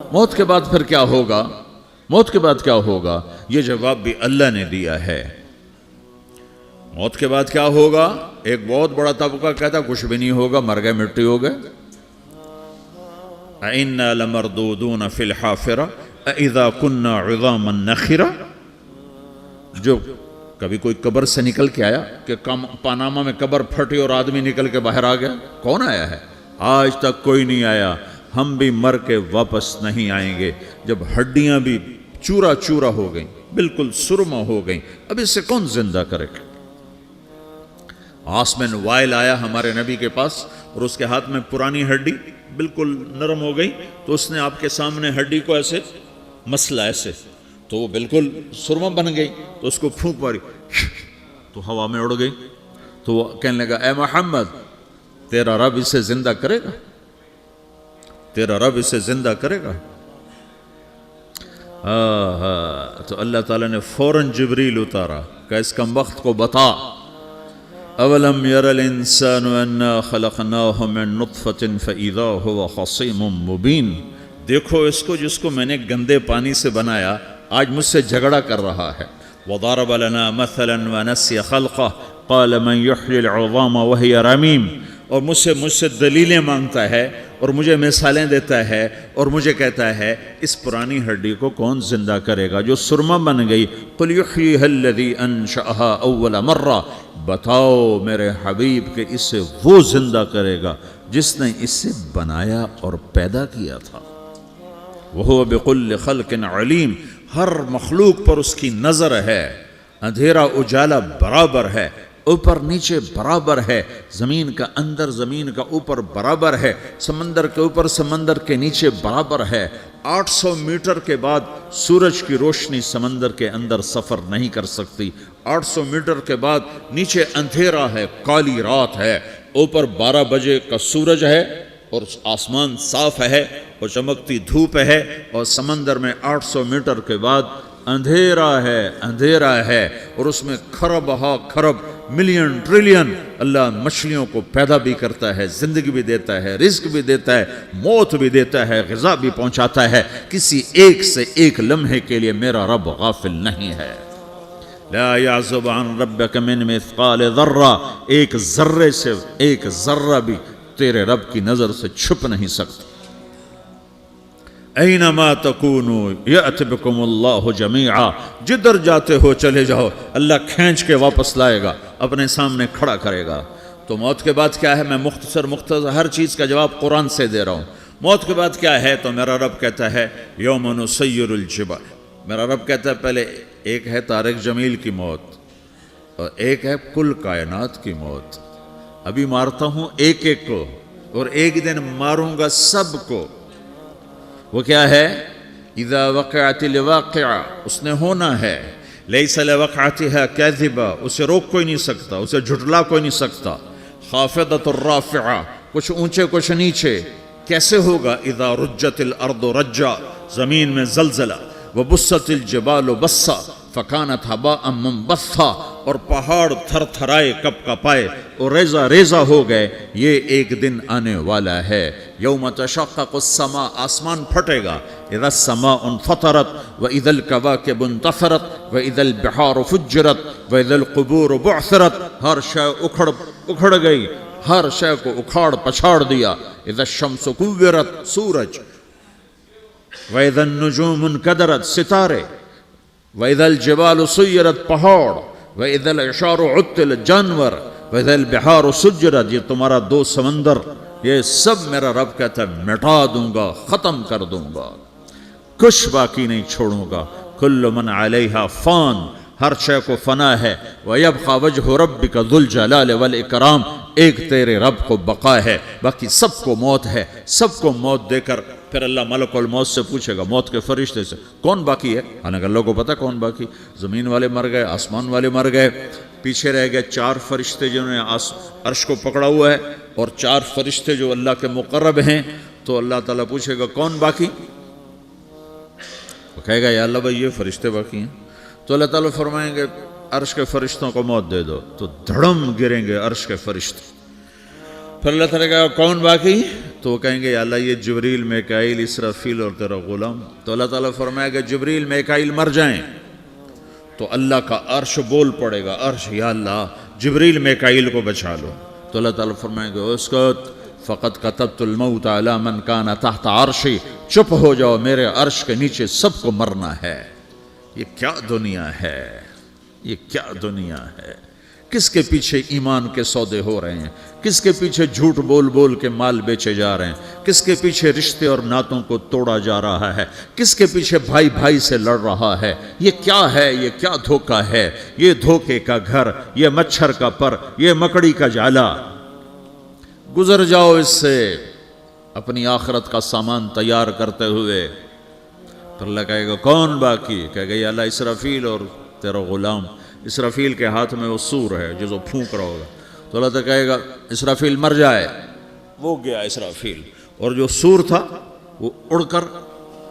موت کے بعد پھر کیا ہوگا؟ موت کے بعد کیا ہوگا؟ یہ جواب بھی اللہ نے دیا ہے۔ موت کے بعد کیا ہوگا؟ ایک بہت بڑا طبقہ کہتا کچھ بھی نہیں ہوگا، مر گئے، مٹی ہو گئے۔ اِنَّا لَمَرْدُودُونَ فِي الْحَافِرَةِ اِذَا كُنَّا عِظَامًا نَخِرَةً۔ جو کبھی کوئی قبر سے نکل کے آیا کہ پاناما میں قبر پھٹی اور آدمی نکل کے باہر آ گیا؟ کون آیا ہے؟ آج تک کوئی نہیں آیا۔ ہم بھی مر کے واپس نہیں آئیں گے۔ جب ہڈیاں بھی چورا چورا ہو گئیں، بالکل سرما ہو گئیں، اب اس سے کون زندہ کرے گا؟ آسمین وائل آیا ہمارے نبی کے پاس اور اس کے ہاتھ میں پرانی ہڈی بالکل نرم ہو گئی، تو اس نے آپ کے سامنے ہڈی کو ایسے مسلا ایسے، تو وہ بالکل سرما بن گئی، تو اس کو پھونک ماری تو ہوا میں اڑ گئی۔ تو وہ کہنے لگا اے محمد، تیرا رب اسے زندہ کرے گا؟ تیرا رب اسے زندہ کرے گا؟ تو اللہ تعالیٰ نے فوراً جبریل اتارا کہ اس کم وقت کو بتا، اولم یر الانسان انا خلقناہ من نطفۃ فاذا هو خصیم مبین۔ دیکھو اس کو جس کو میں نے گندے پانی سے بنایا، آج مجھ سے جھگڑا کر رہا ہے۔ وضرب لنا مثلا ونسی خلقہ قال من یحیی العظام وہی رمیم۔ اور مجھ سے دلیلیں مانگتا ہے اور مجھے مثالیں دیتا ہے اور مجھے کہتا ہے اس پرانی ہڈی کو کون زندہ کرے گا جو سرما بن گئی؟ قل یحییھا الذی انشأھا اول مرہ۔ بتاؤ میرے حبیب کہ اسے وہ زندہ کرے گا جس نے اسے بنایا اور پیدا کیا تھا۔ وہو بکل خلق علیم۔ ہر مخلوق پر اس کی نظر ہے، اندھیرا اجالا برابر ہے، اوپر نیچے برابر ہے، زمین کا اندر زمین کا اوپر برابر ہے، سمندر کے اوپر سمندر کے نیچے برابر ہے۔ 800 میٹر کے بعد سورج کی روشنی سمندر کے اندر سفر نہیں کر سکتی۔ 800 میٹر کے بعد نیچے اندھیرا ہے، کالی رات ہے، اوپر 12 بجے کا سورج ہے اور آسمان صاف ہے اور چمکتی دھوپ ہے، اور سمندر میں 800 میٹر کے بعد اندھیرا ہے اور اس میں کھرب ہا کھرب ملین ٹریلین اللہ مچھلیوں کو پیدا بھی کرتا ہے، زندگی بھی دیتا ہے، رزق بھی دیتا ہے، موت بھی دیتا ہے، غذا بھی پہنچاتا ہے۔ کسی ایک سے ایک لمحے کے لیے میرا رب غافل نہیں ہے۔ لا يعزب عن ربك من مثقال ذرہ۔ ایک ذرے سے ایک ذرہ بھی تیرے رب کی نظر سے چھپ نہیں سکتا۔ اینما تکونوا یأت بکم اللہ جمیعا۔ جدھر جاتے ہو چلے جاؤ، اللہ کھینچ کے واپس لائے گا، اپنے سامنے کھڑا کرے گا۔ تو موت کے بعد کیا ہے؟ میں مختصر ہر چیز کا جواب قرآن سے دے رہا ہوں۔ موت کے بعد کیا ہے؟ تو میرا رب کہتا ہے یوم نسیر الجبال۔ میرا رب کہتا ہے پہلے ایک ہے طارق جمیل کی موت اور ایک ہے کل کائنات کی موت۔ ابھی مارتا ہوں ایک ایک کو اور ایک دن ماروں گا سب کو۔ وہ کیا ہے؟ اذا وقعت الواقعہ، اس نے ہونا ہے۔ لیس لوقعتها کاذبہ، اسے روک کوئی نہیں سکتا، اسے جھٹلا کوئی نہیں سکتا۔ خافضۃ الرافعہ، کچھ اونچے کچھ نیچے۔ کیسے ہوگا؟ اذا رجت الارض رجا، زمین میں زلزلہ۔ وبست الجبال بسا فکانت ہباء منبثا، اور پہاڑ تھر تھرائے کپ کپائے اور ریزہ ریزہ ہو گئے۔ یہ ایک دن آنے والا ہے۔ یوم تشقق السماء، آسمان پھٹے گا۔ اذا السماء انفطرت واذا الکواکب انتثرت واذا البحار فجرت واذا القبور بعثرت۔ ہر شے اکھڑ گئی، ہر شے کو اکھاڑ پچھاڑ دیا۔ اذا الشمس کورت، سورج۔ وَإِذَا النُّجُومُ انْكَدَرَتْ، ستارے۔ وَإِذَا الْجِبَالُ سُيِّرَتْ، پہاڑ۔ وَإِذَا الْعِشَارُ عُطِّلَتْ، جانور۔ وَإِذَا الْبِحَارُ سُجِّرَتْ، یہ تمہارا دو سمندر، یہ سب میرا رب کہتا ہے مٹا دوں گا، ختم کر دوں گا، کچھ باقی نہیں چھوڑوں گا۔ كُلُّ مَنْ عَلَيْهَا فان، ہر شے کو فنا ہے۔ وَيَبْقَى وَجْهُ رَبِّكَ ذُو الْجَلَالِ وَالْإِكْرَامِ، ایک تیرے رب کو بقا ہے، باقی سب کو موت ہے۔ سب کو موت دے کر پھر اللہ ملک الموت سے پوچھے گا، موت کے فرشتے سے، کون باقی ہے؟ حالانکہ اللہ کو پتہ کون باقی۔ زمین والے مر گئے، آسمان والے مر گئے، پیچھے رہ گئے 4 فرشتے جنہوں نے عرش کو پکڑا ہوا ہے، اور 4 فرشتے جو اللہ کے مقرب ہیں۔ تو اللہ تعالیٰ پوچھے گا کون باقی؟ وہ کہے گا یا اللہ بھائی یہ فرشتے باقی ہیں۔ تو اللہ تعالیٰ فرمائیں گے عرش کے فرشتوں کو موت دے دو، تو دھڑم گریں گے عرش کے فرشتے۔ پھر اللہ تعالیٰ کہا کون باقی؟ تو وہ کہیں گے یا اللہ یہ جبریل میکائیل اسرافیل اور تیرا غلام. تو اللہ تعالیٰ فرمائے گا جبریل میکائیل مر جائیں تو اللہ کا عرش بول پڑے گا, عرش یا اللہ جبریل میکائیل کو بچا لو. تو اللہ تعالیٰ فرمائے گا اسکت فقط کتبت الموت علی من کان تحت عرشی, چپ ہو جاؤ میرے عرش کے نیچے سب کو مرنا ہے. یہ کیا دنیا ہے, یہ کیا دنیا ہے. کس کے پیچھے ایمان کے سودے ہو رہے ہیں, کس کے پیچھے جھوٹ بول بول کے مال بیچے جا رہے ہیں, کس کے پیچھے رشتے اور ناتوں کو توڑا جا رہا ہے, کس کے پیچھے بھائی بھائی سے لڑ رہا ہے. یہ کیا ہے, یہ کیا دھوکہ ہے, یہ دھوکے کا گھر, یہ مچھر کا پر, یہ مکڑی کا جالا. گزر جاؤ اس سے اپنی آخرت کا سامان تیار کرتے ہوئے. تو اللہ کہے گا کون باقی, کہے گا یا اللہ اسرافیل اور تیرا غلام. اسرافیل کے ہاتھ میں وہ سور ہے جو پھونک رہا ہوگا. تو اللہ تعالیٰ کہے گا اسرافیل مر جائے, وہ گیا اسرافیل. اور جو سور تھا وہ اڑ کر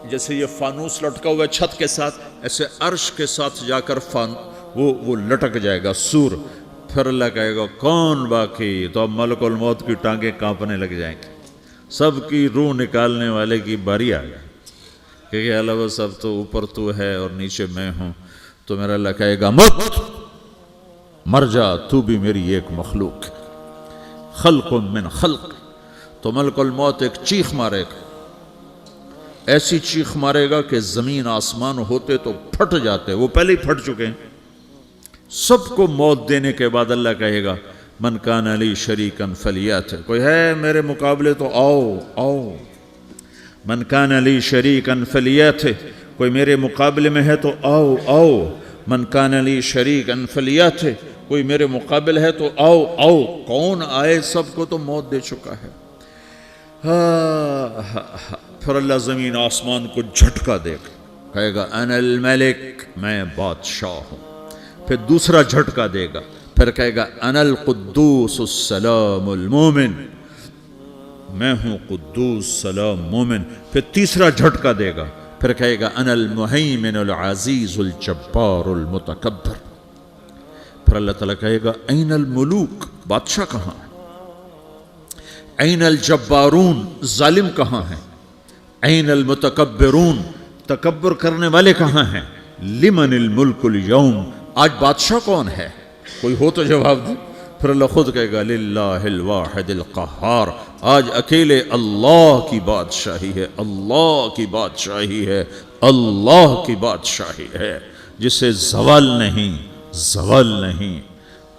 جیسے یہ فانوس لٹکا ہوا ہے چھت کے ساتھ, ایسے عرش کے ساتھ جا کر وہ لٹک جائے گا سور. پھر اللہ کہے گا کون باقی. تو اب ملک الموت کی ٹانگیں کانپنے لگ جائیں گی, سب کی روح نکالنے والے کی باری آ گئی, کہ اللہ وہ سب تو اوپر تو ہے اور نیچے میں ہوں. تو میرا اللہ کہے گا مت, مر جا, تو بھی میری ایک مخلوق, خلق من خلق. تو ملک الموت ایک چیخ مارے گا, ایسی چیخ مارے گا کہ زمین آسمان ہوتے تو پھٹ جاتے, وہ پہلے ہی پھٹ چکے ہیں. سب کو موت دینے کے بعد اللہ کہے گا من کان لی شریکا فلیات, کوئی ہے میرے مقابلے تو آؤ آؤ. من کان لی شریکا فلیات, کوئی میرے مقابلے میں ہے تو آؤ آؤ. من کان لی شریکا فلیات, کوئی میرے مقابل ہے تو آؤ آؤ. کون آئے, سب کو تو موت دے چکا ہے. پھر اللہ زمین آسمان کو جھٹکا دے گا, کہے گا انا الملک, میں بادشاہ ہوں. پھر دوسرا جھٹکا دے گا, پھر کہے گا انا القدوس السلام المومن, میں ہوں قدوس سلام مومن. پھر تیسرا جھٹکا دے گا, پھر کہے گا انا المہیمن العزیز الجبار المتکبر. پھر اللہ تعالیٰ کہے گا این الملوک, بادشاہ کہاں ہے؟ این الجبارون, ظالم کہاں ہیں؟ این المتکبرون, تکبر کرنے والے کہاں ہیں؟ لمن الملک اليوم, آج بادشاہ کون ہے؟ کوئی ہو تو جواب دے. پھر اللہ خود کہے گا للہ الواحد القہار, آج اکیلے اللہ کی بادشاہی ہے, اللہ کی بادشاہی ہے, اللہ کی بادشاہی ہے, جسے زوال نہیں, زوال نہیں.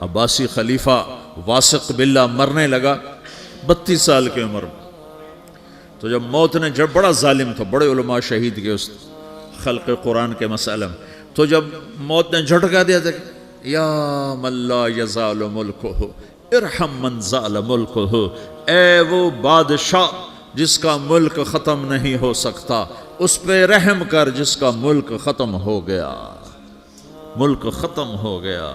عباسی خلیفہ واثق باللہ مرنے لگا 32 سال کی عمر میں. تو جب موت نے, جب بڑا ظالم تھا, بڑے علماء شہید کے اس خلق قرآن کے مسئلہ میں, تو جب موت نے جھٹکا دیا تھا یا من لا یزال ملکہ ارحم من زال ملکہ, اے وہ بادشاہ جس کا ملک ختم نہیں ہو سکتا, اس پہ رحم کر جس کا ملک ختم ہو گیا, ملک ختم ہو گیا.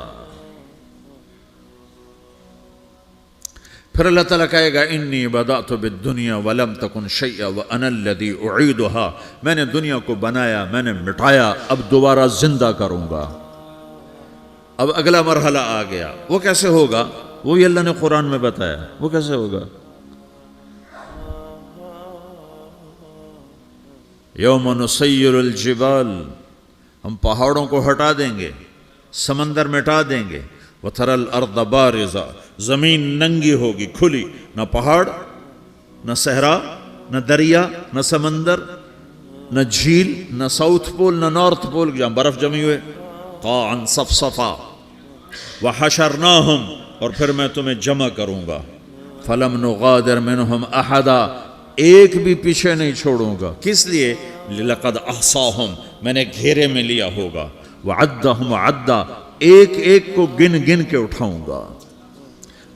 پھر اللہ تعالیٰ کہے گا انی بدأت بالدنیا ولم تکن شیئا وانا الذی اعیدہا, میں نے دنیا کو بنایا, میں نے مٹایا, اب دوبارہ زندہ کروں گا. اب اگلا مرحلہ آ گیا, وہ کیسے ہوگا؟ وہی اللہ نے قرآن میں بتایا. وہ کیسے ہوگا؟ یوم نسیر الجبال, ہم پہاڑوں کو ہٹا دیں گے, سمندر مٹا دیں گے. وَتَرَى الْأَرْضَ بَارِزَةً, زمین ننگی ہوگی, کھلی, نہ پہاڑ, نہ صحرا, نہ دریا, نہ سمندر, نہ جھیل, نہ ساؤتھ پول, نہ نارتھ پول جہاں برف جمی ہوئے. قَاعًا صَفْصَفًا وَحَشَرْنَاهُمْ, اور پھر میں تمہیں جمع کروں گا. فَلَمْ نُغَادِرْ مِنْهُمْ أَحَدًا, ایک بھی پیچھے نہیں چھوڑوں گا. کس لیے؟ لَقَدْ أَحْصَاهُمْ, میں نے گھیرے میں لیا ہوگا. وَعَدَّهُمْ عَدًّا, ایک ایک کو گن گن کے اٹھاؤں گا.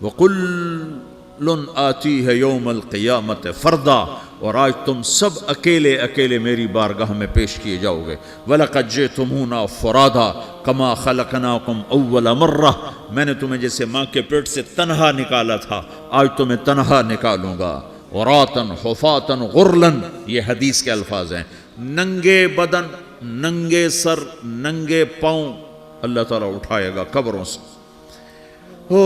وَقُلٌّ آتِيهَ يَوْمَ الْقِيَامَةِ فَرْدًا, اور آج تم سب اکیلے اکیلے میری بارگاہ میں پیش کیے جاؤ گے. وَلَقَدْ جِئْتُمُونَا فُرَادًا كَمَا خَلَقْنَاكُمْ أَوَّلَ مَرَّةٍ, میں نے تمہیں جیسے ماں کے پیٹ سے تنہا نکالا تھا, آج تمہیں تنہا نکالوں گا. عُرَاةً حُفَاةً غُرْلًا, یہ حدیث کے الفاظ ہیں. ننگے بدن, ننگے سر, ننگے پاؤں اللہ تعالیٰ اٹھائے گا قبروں سے. ہو.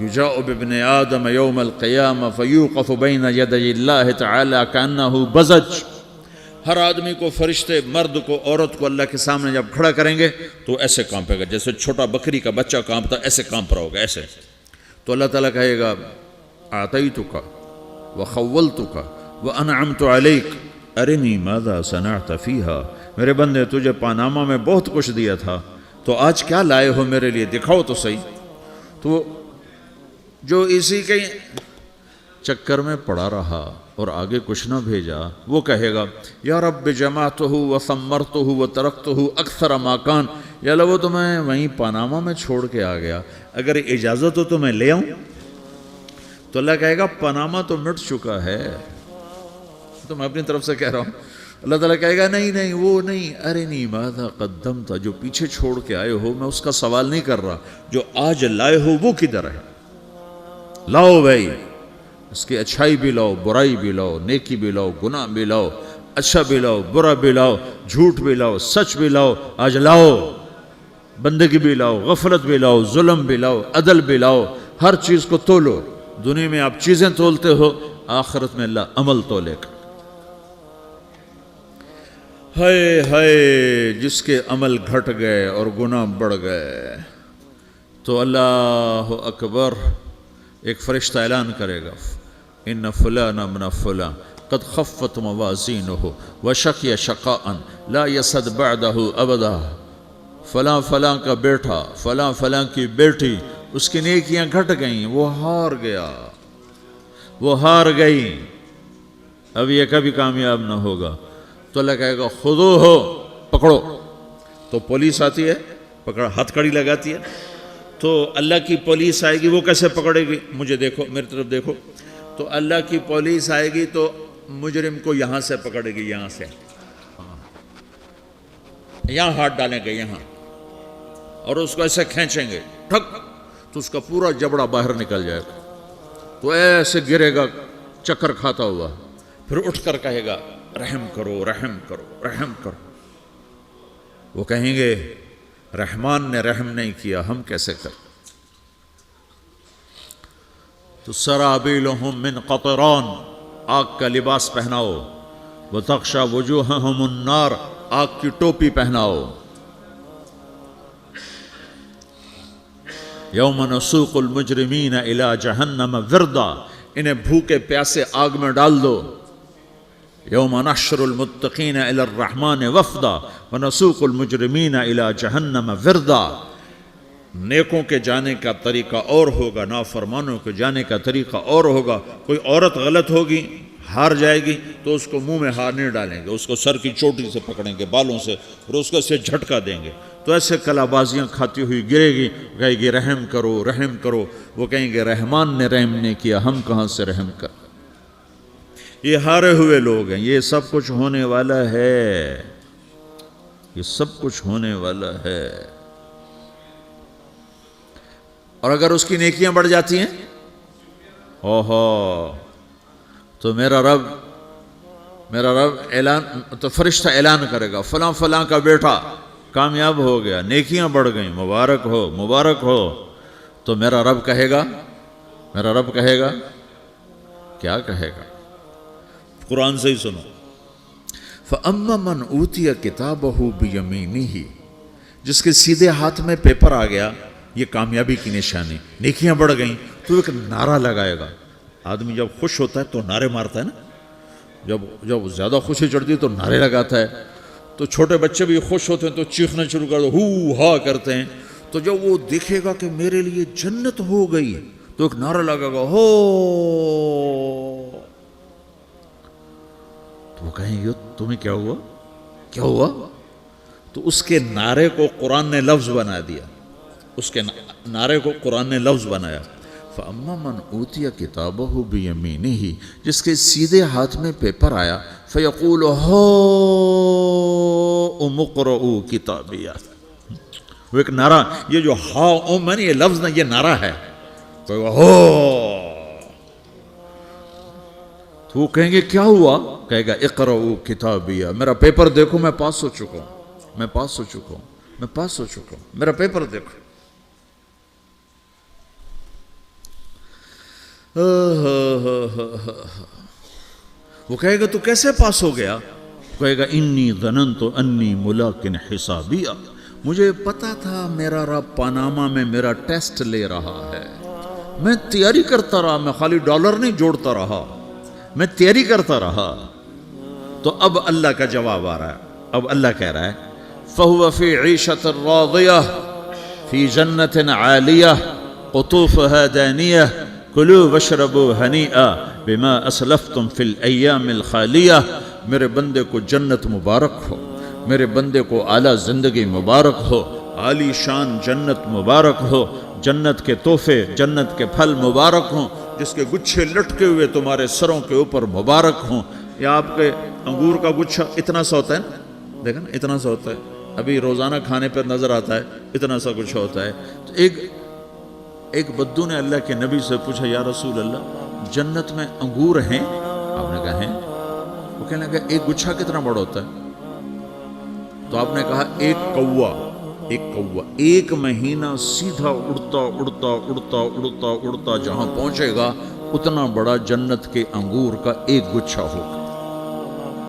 یجاء بابن آدم یوم القیامہ فیوقف بین یدی اللہ تعالی کأنہ بزج، ہر آدمی کو، فرشتے، مرد کو، عورت کو اللہ کے سامنے جب کھڑا کریں گے تو ایسے کانپے گا جیسے چھوٹا بکری کا بچہ کانپتا، ایسے کانپ رہا ہوگا ایسے. تو اللہ تعالیٰ کہے گا اعطیتک وخولتک وانعمت علیک ارنی ماذا صنعت فیہا، میرے بندے تجھے پاناما میں بہت کچھ دیا تھا، تو آج کیا لائے ہو میرے لیے، دکھاؤ تو صحیح. تو جو اسی کے چکر میں پڑا رہا اور آگے کچھ نہ بھیجا، وہ کہے گا یا رب جمعتہ وثمرتہ وترکتہ اکثر ما کان، یا اللہ وہ تو میں وہیں پاناما میں چھوڑ کے آ گیا، اگر اجازت ہو تو میں لے آؤں. تو اللہ کہے گا پاناما تو مٹ چکا ہے، تو میں اپنی طرف سے کہہ رہا ہوں. اللہ تعالیٰ کہے گا نہیں نہیں وہ نہیں، ارنی ماذا قدمت، جو پیچھے چھوڑ کے آئے ہو میں اس کا سوال نہیں کر رہا، جو آج لائے ہو وہ کدھر ہے، لاؤ بھائی، اس کی اچھائی بھی لاؤ، برائی بھی لاؤ، نیکی بھی لاؤ، گناہ بھی لاؤ، اچھا بھی لاؤ، برا بھی لاؤ، جھوٹ بھی لاؤ، سچ بھی لاؤ، آج لاؤ، بندگی بھی لاؤ، غفلت بھی لاؤ، ظلم بھی لاؤ، عدل بھی لاؤ، ہر چیز کو تولو. دنیا میں آپ چیزیں تولتے ہو، آخرت میں اللہ عمل تولے گا. ہائے ہائے جس کے عمل گھٹ گئے اور گناہ بڑھ گئے، تو اللہ اکبر، ایک فرشتہ اعلان کرے گا ان فلان ابن فلان قد خفت موازینہ وشقی شقاء لا یسد بعدہ ابدا، فلاں فلاں کا بیٹا، فلاں فلاں کی بیٹی، اس کی نیکیاں گھٹ گئیں، وہ ہار گیا، وہ ہار گئی، اب یہ کبھی کامیاب نہ ہوگا. تو اللہ کہے گا خودو ہو، پکڑو. تو پولیس آتی ہے، پکڑا، ہتھ کڑی لگاتی ہے. تو اللہ کی پولیس آئے گی، وہ کیسے پکڑے گی، مجھے دیکھو، میری طرف دیکھو. تو اللہ کی پولیس آئے گی تو مجرم کو یہاں سے پکڑے گی، یہاں سے، یہاں ہاتھ ڈالیں گے یہاں، اور اس کو ایسے کھینچیں گے، ٹھک، تو اس کا پورا جبڑا باہر نکل جائے گا. تو ایسے گرے گا چکر کھاتا ہوا، پھر اٹھ کر کہے گا رحم کرو، رحم کرو، رحم کرو. وہ کہیں گے رحمان نے رحم نہیں کیا، ہم کیسے کریں. تو سرابیلہم من قطران، آگ کا لباس پہناؤ، وتغشا وجوہہم النار، آگ کی ٹوپی پہناؤ. یوم نسوق المجرمین الی جہنم وردا، انہیں بھوکے پیاسے آگ میں ڈال دو. یوم نحشر المتقین الی الرحمن وفدا ونسوق المجرمین الی جہنم وردا. نیکوں کے جانے کا طریقہ اور ہوگا، نافرمانوں کے جانے کا طریقہ اور ہوگا. کوئی عورت غلط ہوگی، ہار جائے گی، تو اس کو منہ میں ہار نہیں ڈالیں گے، اس کو سر کی چوٹی سے پکڑیں گے، بالوں سے، اور اس کو اسے جھٹکا دیں گے. تو ایسے کلا بازیاں کھاتی ہوئی گرے گی، کہے گی رحم کرو، رحم کرو. وہ کہیں گے رحمان نے رحم نہیں کیا، ہم کہاں سے رحم کر. یہ ہارے ہوئے لوگ ہیں. یہ سب کچھ ہونے والا ہے، یہ سب کچھ ہونے والا ہے. اور اگر اس کی نیکیاں بڑھ جاتی ہیں، اوہو، تو میرا رب اعلان، تو فرشتہ اعلان کرے گا فلاں فلاں کا بیٹا کامیاب ہو گیا، نیکیاں بڑھ گئیں، مبارک ہو، مبارک ہو. تو میرا رب کہے گا کیا کہے گا، قرآن سے ہی سنو. فَأَمَّا مَنْ أُوتِيَ كِتَابَهُ بِيَمِينِهِ، جس کے سیدھے ہاتھ میں پیپر آ گیا، یہ کامیابی کی نشانی، نیکیاں بڑھ گئیں، تو ایک نعرہ لگائے گا. آدمی جب خوش ہوتا ہے تو نعرے مارتا ہے نا، جب زیادہ خوشی چڑھتی ہے تو نعرے لگاتا ہے. تو چھوٹے بچے بھی خوش ہوتے ہیں تو چیخنا شروع کر دو، ہو ہا کرتے ہیں. تو جب وہ دیکھے گا کہ میرے لیے جنت ہو گئی، تو ایک نعرہ لگے گا، ہو. تو وہ کہیں گے تمہیں کیا ہوا، کیا ہوا. تو اس کے نعرے کو قرآن نے لفظ بنا دیا، اس کے نعرے کو قرآن نے لفظ بنایا. فَأَمَّا مَنْ أُوتِيَ كِتَابَهُ بِيَمِينِهِ، جس کے سیدھے ہاتھ میں پیپر آیا، فَيَقُولُ هَاؤْمُ اقْرَءُوا كِتَابِيَهْ. وہ ایک نعرہ، یہ جو ہاؤم ہے نا، یہ لفظ نہ، یہ نعرہ ہے. تو وہ کہیں گے کیا ہوا، کہے گا اقرؤوا کتابیہ، میرا پیپر دیکھو، میں پاس ہو چکا ہوں، میں پاس ہو چکا ہوں، میں پاس ہو چکا ہوں، میرا پیپر دیکھو. وہ کہے گا تو کیسے پاس ہو گیا؟ کہے گا انی ظننت انی ملاقن حسابیہ، مجھے پتا تھا میرا رب پاناما میں میرا ٹیسٹ لے رہا ہے، میں تیاری کرتا رہا، میں خالی ڈالر نہیں جوڑتا رہا، میں تیاری کرتا رہا۔ تو اب اللہ کا جواب آ رہا ہے، اب اللہ کہہ رہا ہے فَهُوَ فِي عِيشَةٍ رَاضِيَةٍ فِي جَنَّةٍ عَالِيَةٍ قُطُوفُهَا دَانِيَةٌ كُلُوا وَاشْرَبُوا هَنِيئًا بِمَا أَسْلَفْتُمْ فِي الْأَيَّامِ الْخَالِيَةِ، میرے بندے کو جنت مبارک ہو، میرے بندے کو اعلیٰ زندگی مبارک ہو، عالی شان جنت مبارک ہو، جنت کے تحفے، جنت کے پھل مبارک ہوں، جس کے گچھے لٹکے ہوئے تمہارے سروں کے اوپر مبارک ہوں۔ یا آپ کے انگور کا گچھا اتنا سا ہوتا ہے نا، دیکھا نا اتنا سا ہوتا ہے، ابھی روزانہ کھانے پر نظر آتا ہے، اتنا سا گچھا ہوتا ہے۔ تو ایک بدو نے اللہ کے نبی سے پوچھا یا رسول اللہ جنت میں انگور ہیں؟ آپ نے کہا ہیں۔ وہ کہنے لگا ایک گچھا کتنا بڑا ہوتا ہے؟ تو آپ نے کہا ایک کوا ایک مہینہ سیدھا اڑتا اڑتا اڑتا اڑتا اڑتا جہاں پہنچے گا اتنا بڑا جنت کے انگور کا ایک گچھا ہوگا۔